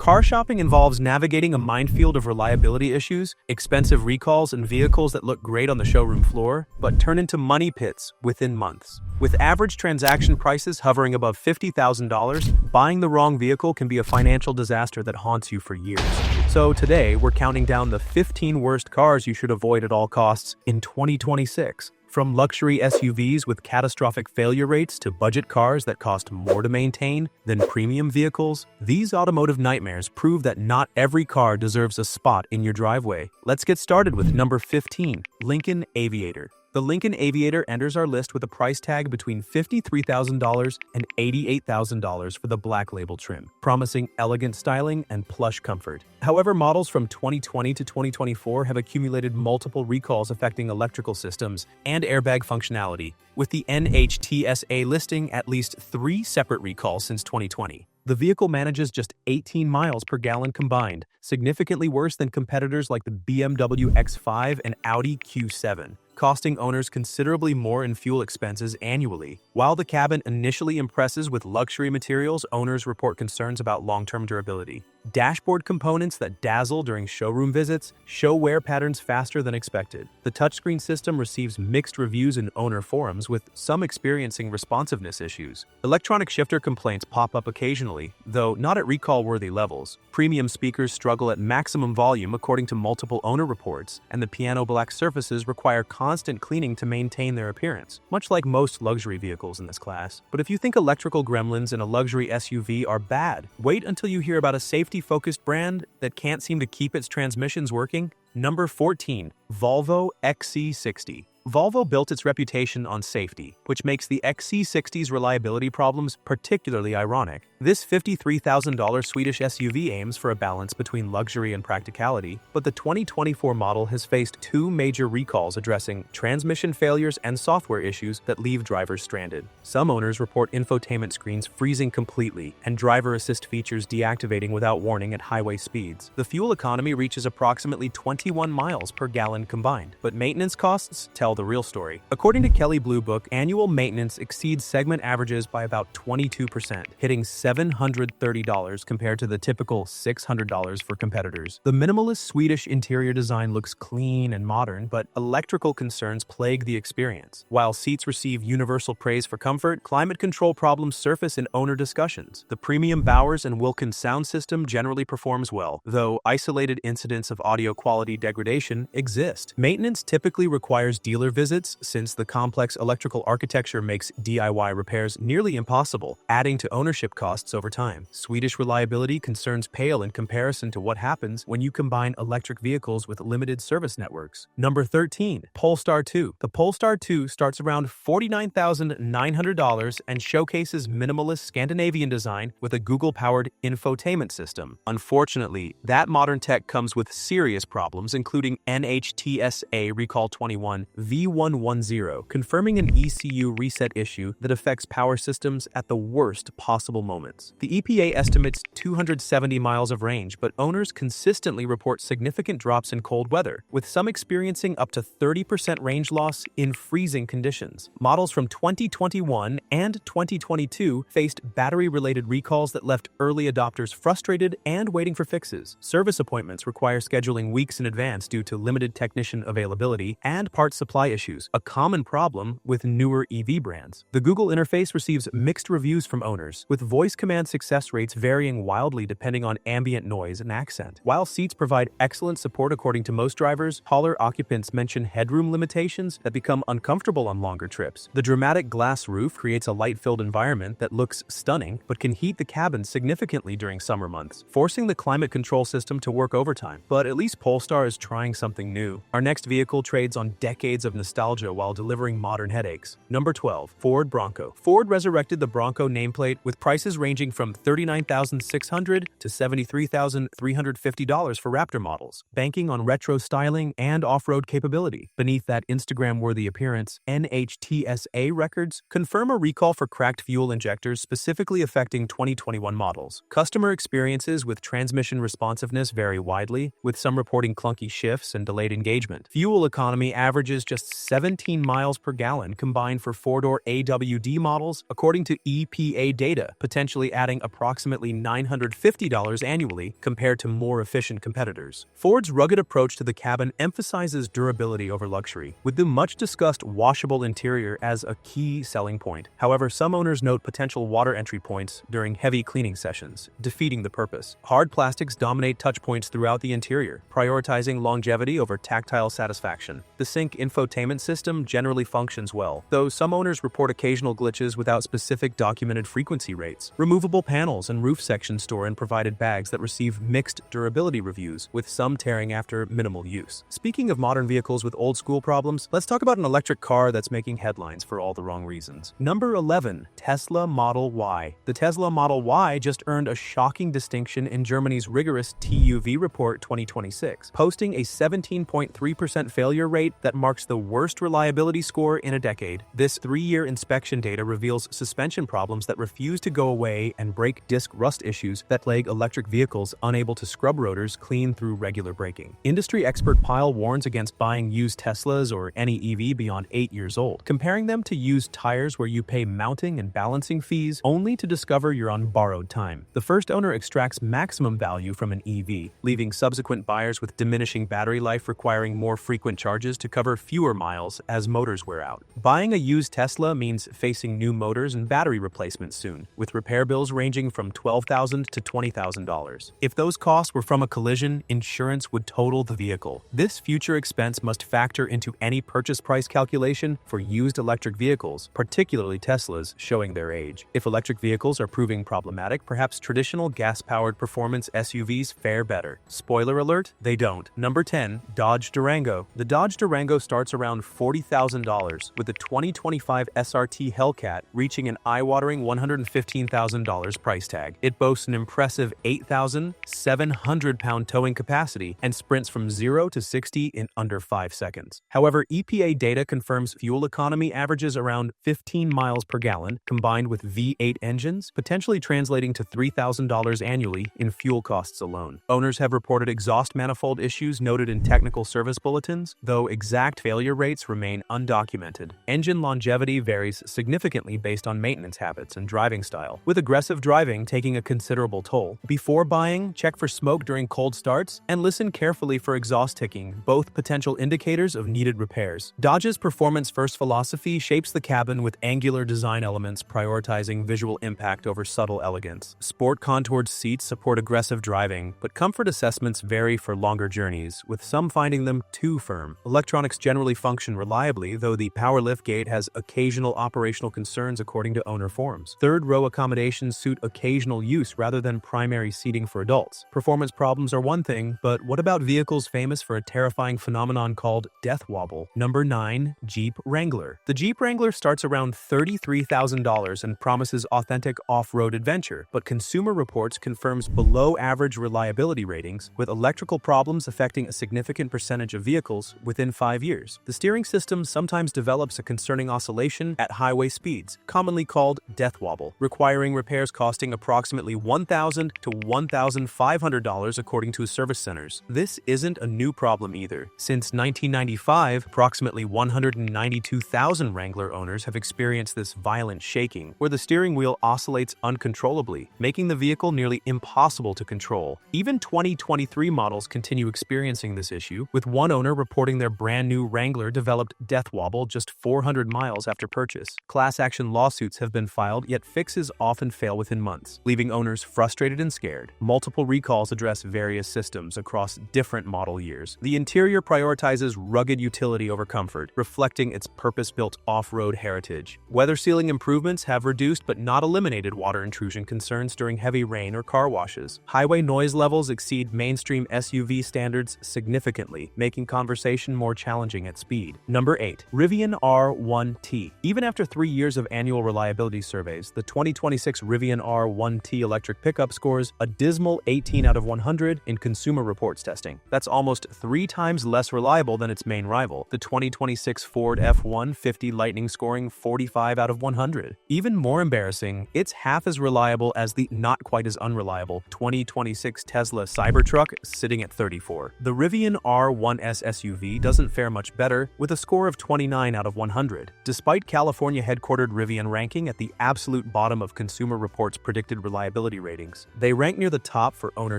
Car shopping involves navigating a minefield of reliability issues, expensive recalls, and vehicles that look great on the showroom floor, but turn into money pits within months. With average transaction prices hovering above $50,000, buying the wrong vehicle can be a financial disaster that haunts you for years. So today, we're counting down the 15 worst cars you should avoid at all costs in 2026. From luxury SUVs with catastrophic failure rates to budget cars that cost more to maintain than premium vehicles, these automotive nightmares prove that not every car deserves a spot in your driveway. Let's get started with number 15, Lincoln Aviator. The Lincoln Aviator enters our list with a price tag between $53,000 and $88,000 for the black label trim, promising elegant styling and plush comfort. However, models from 2020 to 2024 have accumulated multiple recalls affecting electrical systems and airbag functionality, with the NHTSA listing at least 3 separate recalls since 2020. The vehicle manages just 18 miles per gallon combined, significantly worse than competitors like the BMW X5 and Audi Q7, costing owners considerably more in fuel expenses annually. While the cabin initially impresses with luxury materials, owners report concerns about long-term durability. Dashboard components that dazzle during showroom visits show wear patterns faster than expected. The touchscreen system receives mixed reviews in owner forums, with some experiencing responsiveness issues. Electronic shifter complaints pop up occasionally, though not at recall-worthy levels. Premium speakers struggle at maximum volume according to multiple owner reports, and the piano black surfaces require constant cleaning to maintain their appearance, much like most luxury vehicles in this class. But if you think electrical gremlins in a luxury SUV are bad, wait until you hear about a safety-focused brand that can't seem to keep its transmissions working. Number 14, Volvo XC60. Volvo built its reputation on safety, which makes the XC60's reliability problems particularly ironic. This $53,000 Swedish SUV aims for a balance between luxury and practicality, but the 2024 model has faced 2 major recalls addressing transmission failures and software issues that leave drivers stranded. Some owners report infotainment screens freezing completely and driver assist features deactivating without warning at highway speeds. The fuel economy reaches approximately 21 miles per gallon combined, but maintenance costs tell the real story. According to Kelley Blue Book, annual maintenance exceeds segment averages by about 22%, hitting $730 compared to the typical $600 for competitors. The minimalist Swedish interior design looks clean and modern, but electrical concerns plague the experience. While seats receive universal praise for comfort, climate control problems surface in owner discussions. The premium Bowers and Wilkins sound system generally performs well, though isolated incidents of audio quality degradation exist. Maintenance typically requires dealer visits, since the complex electrical architecture makes DIY repairs nearly impossible, adding to ownership costs over time. Swedish reliability concerns pale in comparison to what happens when you combine electric vehicles with limited service networks. Number 13, Polestar 2. The Polestar 2 starts around $49,900 and showcases minimalist Scandinavian design with a Google-powered infotainment system. Unfortunately, that modern tech comes with serious problems, including NHTSA Recall 21 V110, confirming an ECU reset issue that affects power systems at the worst possible moments. The EPA estimates 270 miles of range, but owners consistently report significant drops in cold weather, with some experiencing up to 30% range loss in freezing conditions. Models from 2021 and 2022 faced battery-related recalls that left early adopters frustrated and waiting for fixes. Service appointments require scheduling weeks in advance due to limited technician availability and parts supply issues, a common problem with newer EV brands. The Google interface receives mixed reviews from owners, with voice command success rates varying wildly depending on ambient noise and accent. While seats provide excellent support according to most drivers, hauler occupants mention headroom limitations that become uncomfortable on longer trips. The dramatic glass roof creates a light-filled environment that looks stunning but can heat the cabin significantly during summer months, forcing the climate control system to work overtime. But at least Polestar is trying something new. Our next vehicle trades on decades of nostalgia while delivering modern headaches. Number 12, Ford Bronco. Ford resurrected the Bronco nameplate with prices ranging from $39,600 to $73,350 for Raptor models, banking on retro styling and off-road capability. Beneath that Instagram-worthy appearance, NHTSA records confirm a recall for cracked fuel injectors specifically affecting 2021 models. Customer experiences with transmission responsiveness vary widely, with some reporting clunky shifts and delayed engagement. Fuel economy averages just 17 miles per gallon combined for four-door AWD models, according to EPA data, potentially potentially adding approximately $950 annually compared to more efficient competitors. Ford's rugged approach to the cabin emphasizes durability over luxury, with the much-discussed washable interior as a key selling point. However, some owners note potential water entry points during heavy cleaning sessions, defeating the purpose. Hard plastics dominate touch points throughout the interior, prioritizing longevity over tactile satisfaction. The Sync infotainment system generally functions well, though some owners report occasional glitches without specific documented frequency rates. Removable panels and roof sections store in provided bags that receive mixed durability reviews, with some tearing after minimal use. Speaking of modern vehicles with old-school problems, let's talk about an electric car that's making headlines for all the wrong reasons. Number 11. Tesla Model Y. The Tesla Model Y just earned a shocking distinction in Germany's rigorous TÜV Report 2026, posting a 17.3% failure rate that marks the worst reliability score in a decade. This 3-year inspection data reveals suspension problems that refuse to go away and brake disc rust issues that plague electric vehicles unable to scrub rotors clean through regular braking. Industry expert Pyle warns against buying used Teslas or any EV beyond 8 years old, comparing them to used tires where you pay mounting and balancing fees only to discover you're on borrowed time. The first owner extracts maximum value from an EV, leaving subsequent buyers with diminishing battery life requiring more frequent charges to cover fewer miles as motors wear out. Buying a used Tesla means facing new motors and battery replacements soon, with repair bills ranging from $12,000 to $20,000. If those costs were from a collision, insurance would total the vehicle. This future expense must factor into any purchase price calculation for used electric vehicles, particularly Teslas, showing their age. If electric vehicles are proving problematic, perhaps traditional gas-powered performance SUVs fare better. Spoiler alert, they don't. Number 10. Dodge Durango. The Dodge Durango starts around $40,000, with the 2025 SRT Hellcat reaching an eye-watering $115,000 price tag. It boasts an impressive 8,700-pound towing capacity and sprints from 0 to 60 in under 5 seconds. However, EPA data confirms fuel economy averages around 15 miles per gallon, combined with V8 engines, potentially translating to $3,000 annually in fuel costs alone. Owners have reported exhaust manifold issues noted in technical service bulletins, though exact failure rates remain undocumented. Engine longevity varies significantly based on maintenance habits and driving style, with aggressive driving taking a considerable toll. Before buying, check for smoke during cold starts and listen carefully for exhaust ticking, both potential indicators of needed repairs. Dodge's performance-first philosophy shapes the cabin with angular design elements prioritizing visual impact over subtle elegance. Sport-contoured seats support aggressive driving, but comfort assessments vary for longer journeys, with some finding them too firm. Electronics generally function reliably, though the power liftgate has occasional operational concerns according to owner forums. Third-row accommodations suit occasional use rather than primary seating for adults. Performance problems are one thing, but what about vehicles famous for a terrifying phenomenon called death wobble? Number 9. Jeep Wrangler. The Jeep Wrangler starts around $33,000 and promises authentic off-road adventure, but Consumer Reports confirms below-average reliability ratings, with electrical problems affecting a significant percentage of vehicles within 5 years. The steering system sometimes develops a concerning oscillation at highway speeds, commonly called death wobble, requiring repairs costing approximately $1,000 to $1,500 according to service centers. This isn't a new problem either. Since 1995, approximately 192,000 Wrangler owners have experienced this violent shaking, where the steering wheel oscillates uncontrollably, making the vehicle nearly impossible to control. Even 2023 models continue experiencing this issue, with one owner reporting their brand new Wrangler developed death wobble just 400 miles after purchase. Class action lawsuits have been filed, yet fixes often fail within months, leaving owners frustrated and scared. Multiple recalls address various systems across different model years. The interior prioritizes rugged utility over comfort, reflecting its purpose-built off-road heritage. Weather sealing improvements have reduced but not eliminated water intrusion concerns during heavy rain or car washes. Highway noise levels exceed mainstream SUV standards significantly, making conversation more challenging at speed. Number 8. Rivian R1T. Even after 3 years of annual reliability surveys, the 2026 Rivian R1T electric pickup scores a dismal 18 out of 100 in Consumer Reports testing. That's almost 3 times less reliable than its main rival, the 2026 Ford F-150 Lightning scoring 45 out of 100. Even more embarrassing, it's half as reliable as the not quite as unreliable 2026 Tesla Cybertruck, sitting at 34. The Rivian R1S SUV doesn't fare much better, with a score of 29 out of 100. Despite California-headquartered Rivian ranking at the absolute bottom of consumer Consumer Report's predicted reliability ratings. They rank near the top for owner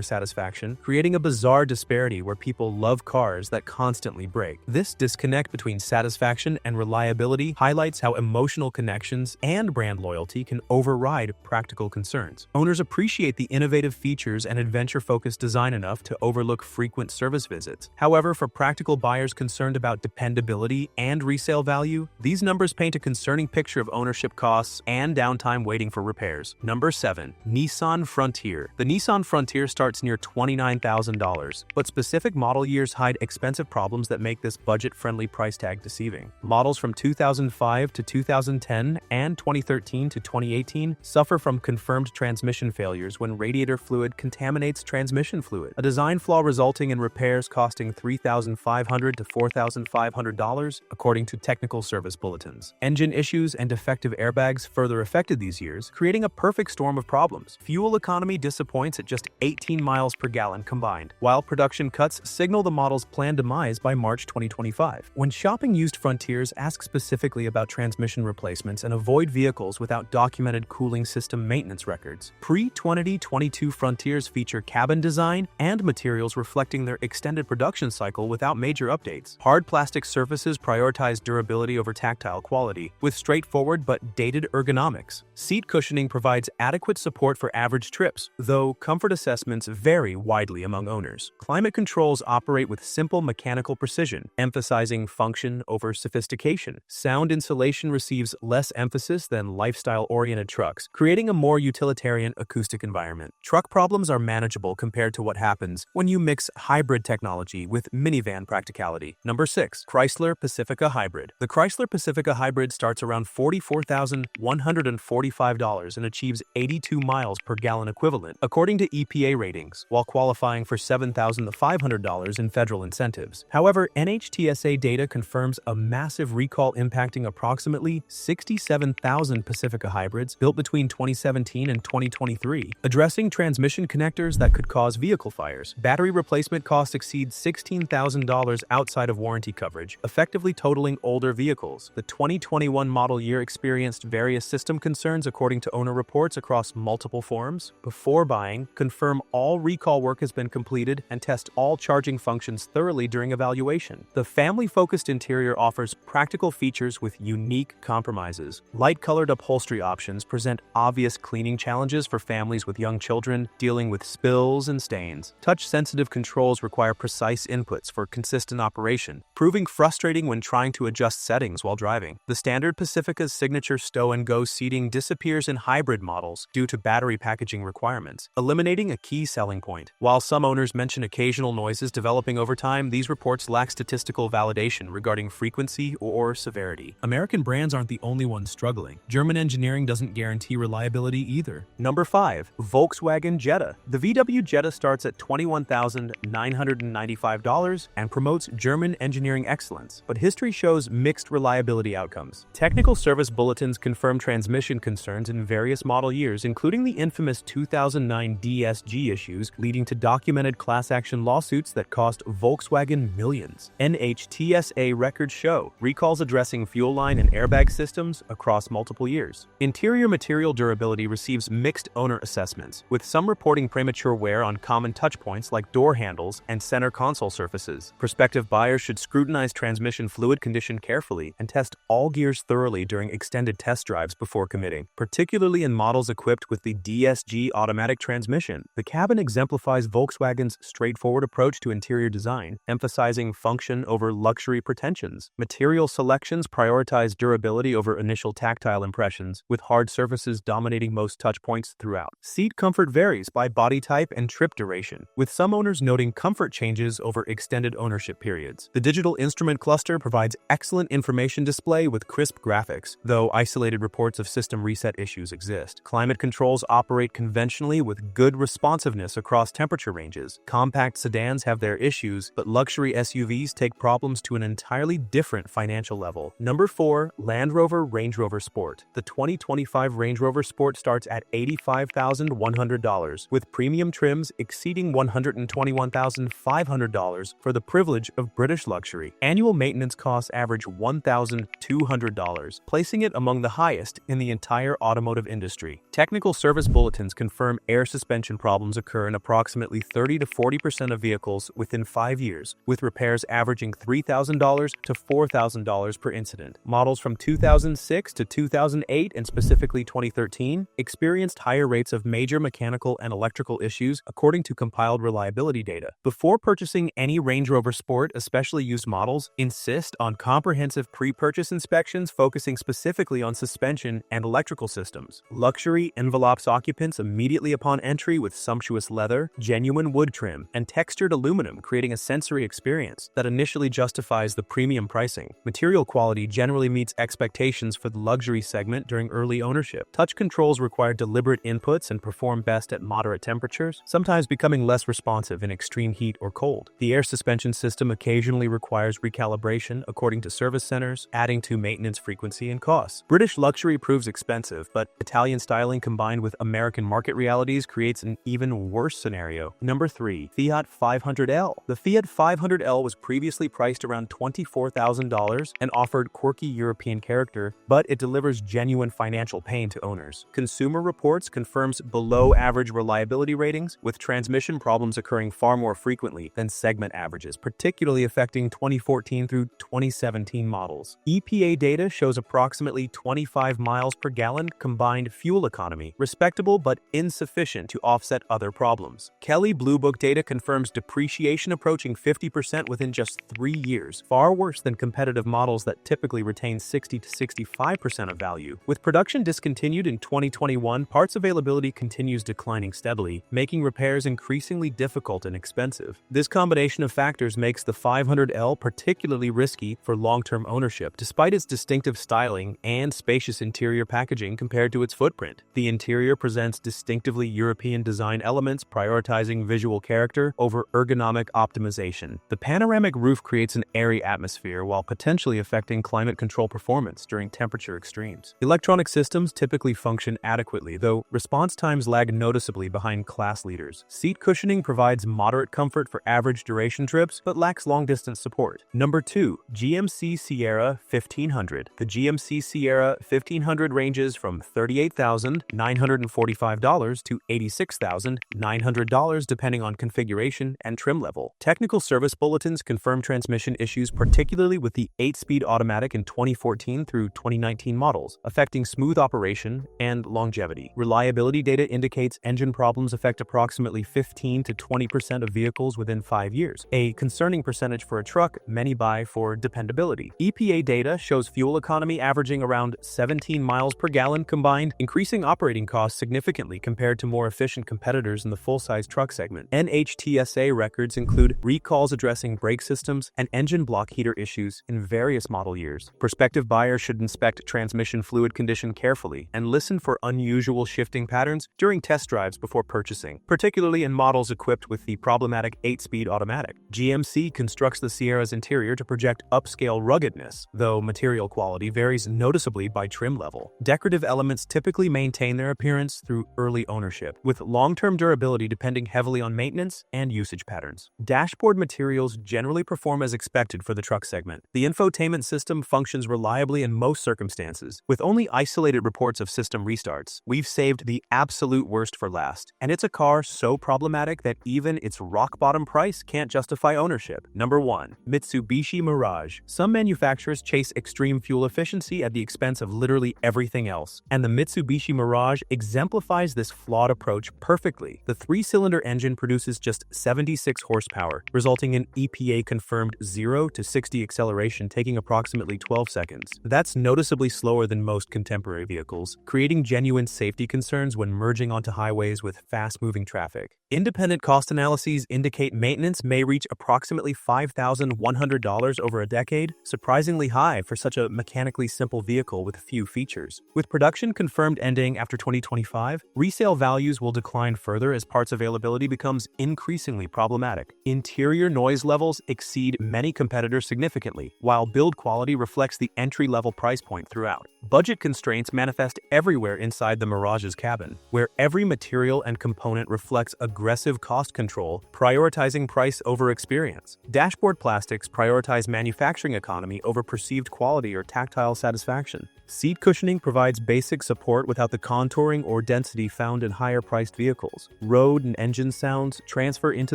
satisfaction, creating a bizarre disparity where people love cars that constantly break. This disconnect between satisfaction and reliability highlights how emotional connections and brand loyalty can override practical concerns. Owners appreciate the innovative features and adventure-focused design enough to overlook frequent service visits. However, for practical buyers concerned about dependability and resale value, these numbers paint a concerning picture of ownership costs and downtime waiting for repairs. Number 7. Nissan Frontier. The Nissan Frontier starts near $29,000, but specific model years hide expensive problems that make this budget-friendly price tag deceiving. Models from 2005 to 2010 and 2013 to 2018 suffer from confirmed transmission failures when radiator fluid contaminates transmission fluid, a design flaw resulting in repairs costing $3,500 to $4,500 according to technical service bulletins. Engine issues and defective airbags further affected these years, creating a perfect storm of problems. Fuel economy disappoints at just 18 miles per gallon combined, while production cuts signal the model's planned demise by March 2025. When shopping used Frontiers, ask specifically about transmission replacements and avoid vehicles without documented cooling system maintenance records. Pre-2022 Frontiers feature cabin design and materials reflecting their extended production cycle without major updates. Hard plastic surfaces prioritize durability over tactile quality, with straightforward but dated ergonomics. Seat cushioning provides adequate support for average trips, though comfort assessments vary widely among owners. Climate controls operate with simple mechanical precision, emphasizing function over sophistication. Sound insulation receives less emphasis than lifestyle-oriented trucks, creating a more utilitarian acoustic environment. Truck problems are manageable compared to what happens when you mix hybrid technology with minivan practicality. Number 6. Chrysler Pacifica Hybrid. The Chrysler Pacifica Hybrid starts around $44,145 and achieves 82 miles per gallon equivalent, according to EPA ratings, while qualifying for $7,500 in federal incentives. However, NHTSA data confirms a massive recall impacting approximately 67,000 Pacifica hybrids built between 2017 and 2023, addressing transmission connectors that could cause vehicle fires. Battery replacement costs exceed $16,000 outside of warranty coverage, effectively totaling older vehicles. The 2021 model year experienced various system concerns according to owner reports across multiple forums. Before buying, confirm all recall work has been completed and test all charging functions thoroughly during evaluation. The family-focused interior offers practical features with unique compromises. Light-colored upholstery options present obvious cleaning challenges for families with young children dealing with spills and stains. Touch-sensitive controls require precise inputs for consistent operation, proving frustrating when trying to adjust settings while driving. The standard Pacifica's signature stow-and-go seating disappears in hybrid models due to battery packaging requirements, eliminating a key selling point. While some owners mention occasional noises developing over time, these reports lack statistical validation regarding frequency or severity. American brands aren't the only ones struggling. German engineering doesn't guarantee reliability either. Number 5. Volkswagen Jetta. The VW Jetta starts at $21,995 and promotes German engineering excellence, but history shows mixed reliability outcomes. Technical service bulletins confirm transmission concerns in various model years, including the infamous 2009 DSG issues leading to documented class action lawsuits that cost Volkswagen millions. NHTSA records show recalls addressing fuel line and airbag systems across multiple years. Interior material durability receives mixed owner assessments, with some reporting premature wear on common touchpoints like door handles and center console surfaces. Prospective buyers should scrutinize transmission fluid condition carefully and test all gears thoroughly during extended test drives before committing, particularly in models equipped with the DSG automatic transmission. The cabin exemplifies Volkswagen's straightforward approach to interior design, emphasizing function over luxury pretensions. Material selections prioritize durability over initial tactile impressions, with hard surfaces dominating most touchpoints throughout. Seat comfort varies by body type and trip duration, with some owners noting comfort changes over extended ownership periods. The digital instrument cluster provides excellent information display with crisp graphics, though isolated reports of system reset issues exist. Climate controls operate conventionally with good responsiveness across temperature ranges. Compact sedans have their issues, but luxury SUVs take problems to an entirely different financial level. Number 4. Land Rover Range Rover Sport. The 2025 Range Rover Sport starts at $85,100, with premium trims exceeding $121,500 for the privilege of British luxury. Annual maintenance costs average $1,200, placing it among the highest in the entire automotive industry. Technical service bulletins confirm air suspension problems occur in approximately 30 to 40% of vehicles within 5 years, with repairs averaging $3,000 to $4,000 per incident. Models from 2006 to 2008 and specifically 2013 experienced higher rates of major mechanical and electrical issues according to compiled reliability data. Before purchasing any Range Rover Sport, especially used models, insist on comprehensive pre-purchase inspections focusing specifically on suspension and electrical systems. Luxury envelopes occupants immediately upon entry with sumptuous leather, genuine wood trim, and textured aluminum, creating a sensory experience that initially justifies the premium pricing. Material quality generally meets expectations for the luxury segment during early ownership. Touch controls require deliberate inputs and perform best at moderate temperatures, sometimes becoming less responsive in extreme heat or cold. The air suspension system occasionally requires recalibration according to service centers, adding to maintenance frequency and costs. British luxury proves expensive, but Italian styling combined with American market realities creates an even worse scenario. Number 3. Fiat 500L. The Fiat 500L was previously priced around $24,000 and offered quirky European character, but it delivers genuine financial pain to owners. Consumer Reports confirms below-average reliability ratings, with transmission problems occurring far more frequently than segment averages, particularly affecting 2014 through 2017 models. EPA data shows approximately 25 miles per gallon combined fuel economy, respectable but insufficient to offset other problems. Kelley Blue Book data confirms depreciation approaching 50% within just 3 years, far worse than competitive models that typically retain 60 to 65% of value. With production discontinued in 2021, parts availability continues declining steadily, making repairs increasingly difficult and expensive. This combination of factors makes the 500L particularly risky for long-term ownership, despite its distinctive styling and spacious interior packaging compared to its footprint. The interior presents distinctively European design elements, prioritizing visual character over ergonomic optimization. The panoramic roof creates an airy atmosphere while potentially affecting climate control performance during temperature extremes. Electronic systems typically function adequately, though response times lag noticeably behind class leaders. Seat cushioning provides moderate comfort for average duration trips, but lacks long-distance support. Number 2. GMC Sierra 1500. The GMC Sierra 1500 ranges from $38,945 to $86,900 depending on configuration and trim level. Technical service bulletins confirm transmission issues, particularly with the 8-speed automatic in 2014 through 2019 models, affecting smooth operation and longevity. Reliability data indicates engine problems affect approximately 15 to 20% of vehicles within 5 years, a concerning percentage for a truck many buy for dependability. EPA data shows fuel economy averaging around 17 miles per gallon combined, increasing operating costs significantly compared to more efficient competitors in the full-size truck segment. NHTSA records include recalls addressing brake systems and engine block heater issues in various model years. Prospective buyers should inspect transmission fluid condition carefully and listen for unusual shifting patterns during test drives before purchasing, particularly in models equipped with the problematic 8-speed automatic. GMC constructs the Sierra's interior to project upscale ruggedness, though material quality varies noticeably by trim level. Decorative elements typically maintain their appearance through early ownership, with long-term durability depending heavily on maintenance and usage patterns. Dashboard materials generally perform as expected for the truck segment. The infotainment system functions reliably in most circumstances, with only isolated reports of system restarts. We've saved the absolute worst for last, and it's a car so problematic that even its rock-bottom price can't justify ownership. Number 1. Mitsubishi Mirage. Some manufacturers chase extreme fuel efficiency at the expense of literally everything else, and the Mitsubishi Mirage exemplifies this flawed approach perfectly. The 3-cylinder engine produces just 76 horsepower, resulting in EPA-confirmed 0 to 60 acceleration taking approximately 12 seconds. That's noticeably slower than most contemporary vehicles, creating genuine safety concerns when merging onto highways with fast-moving traffic. Independent cost analyses indicate maintenance may reach approximately $5,100 over a decade, surprisingly high for such a mechanically simple vehicle with few features. With production confirmed ending after 2025, resale values will decline further as parts availability becomes increasingly problematic. Interior noise levels exceed many competitors significantly, while build quality reflects the entry-level price point throughout. Budget constraints manifest everywhere inside the Mirage's cabin, where every material and component reflects aggressive cost control, prioritizing price over experience. Dashboard plastics prioritize manufacturing economy over perceived quality or tactile satisfaction. Seat cushioning provides basic support support without the contouring or density found in higher-priced vehicles. Road and engine sounds transfer into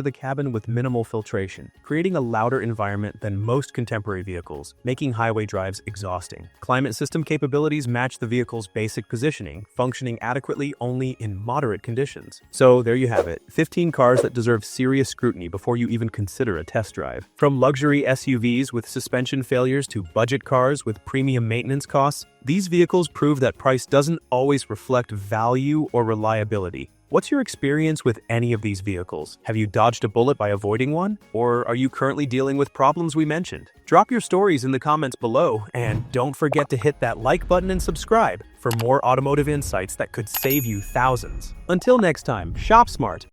the cabin with minimal filtration, creating a louder environment than most contemporary vehicles, making highway drives exhausting. Climate system capabilities match the vehicle's basic positioning, functioning adequately only in moderate conditions. So there you have it, 15 cars that deserve serious scrutiny before you even consider a test drive. From luxury SUVs with suspension failures to budget cars with premium maintenance costs, these vehicles prove that price doesn't always reflect value or reliability. What's your experience with any of these vehicles? Have you dodged a bullet by avoiding one? Or are you currently dealing with problems we mentioned? Drop your stories in the comments below, and don't forget to hit that like button and subscribe for more automotive insights that could save you thousands. Until next time, shop smart.